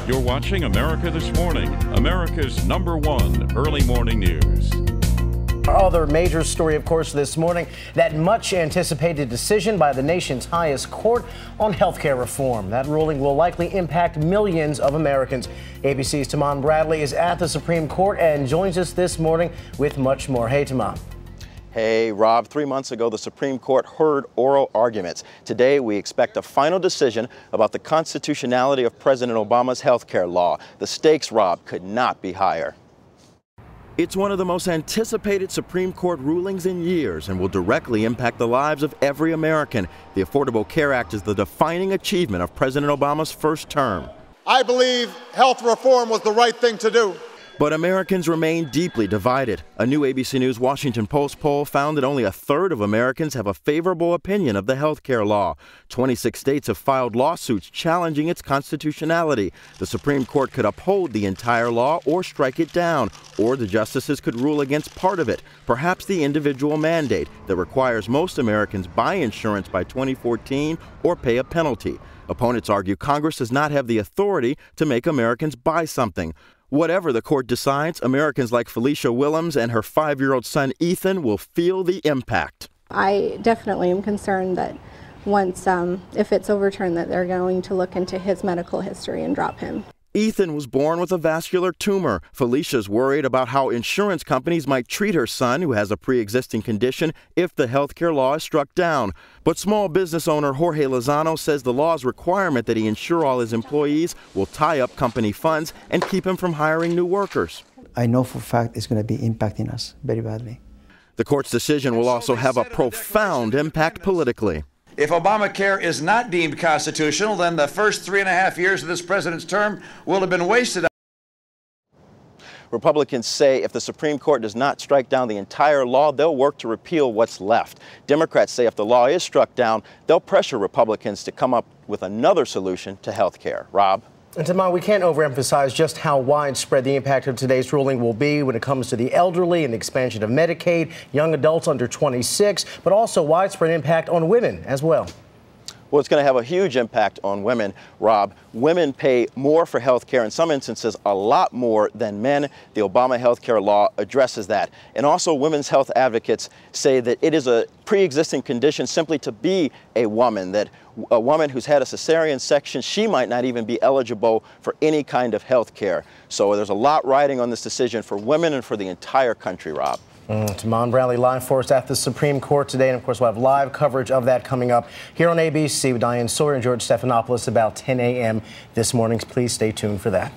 You're watching America This Morning, America's #1 early morning news. Our other major story, of course, this morning, that much anticipated decision by the nation's highest court on health care reform. That ruling will likely impact millions of Americans. ABC's Taman Bradley is at the Supreme Court and joins us this morning with much more. Hey, Taman. Hey, Rob. 3 months ago, the Supreme Court heard oral arguments. Today, we expect a final decision about the constitutionality of President Obama's health care law. The stakes, Rob, could not be higher. It's one of the most anticipated Supreme Court rulings in years and will directly impact the lives of every American. The Affordable Care Act is the defining achievement of President Obama's first term. I believe health reform was the right thing to do. But Americans remain deeply divided. A new ABC News Washington Post poll found that only a third of Americans have a favorable opinion of the health care law. 26 states have filed lawsuits challenging its constitutionality. The Supreme Court could uphold the entire law or strike it down, or the justices could rule against part of it, perhaps the individual mandate that requires most Americans buy insurance by 2014 or pay a penalty. Opponents argue Congress does not have the authority to make Americans buy something. Whatever the court decides, Americans like Felicia Willems and her 5-year-old son Ethan will feel the impact. I definitely am concerned that once, if it's overturned, that they're going to look into his medical history and drop him. Ethan was born with a vascular tumor. Felicia's worried about how insurance companies might treat her son, who has a pre-existing condition, if the health care law is struck down. But small business owner Jorge Lozano says the law's requirement that he insure all his employees will tie up company funds and keep him from hiring new workers. I know for a fact it's going to be impacting us very badly. The court's decision will also have a profound impact politically. If Obamacare is not deemed constitutional, then the first 3.5 years of this president's term will have been wasted. Republicans say if the Supreme Court does not strike down the entire law, they'll work to repeal what's left. Democrats say if the law is struck down, they'll pressure Republicans to come up with another solution to health care. Rob? And Taman, we can't overemphasize just how widespread the impact of today's ruling will be when it comes to the elderly and the expansion of Medicaid, young adults under 26, but also widespread impact on women as well. Well, it's going to have a huge impact on women, Rob. Women pay more for health care, in some instances a lot more than men. The Obama health care law addresses that. And also women's health advocates say that it is a pre-existing condition simply to be a woman, that a woman who's had a cesarean section, she might not even be eligible for any kind of health care. So there's a lot riding on this decision for women and for the entire country, Rob. Taman Bradley live for us at the Supreme Court today, and of course we'll have live coverage of that coming up here on ABC with Diane Sawyer and George Stephanopoulos about 10 a.m. this morning. Please stay tuned for that.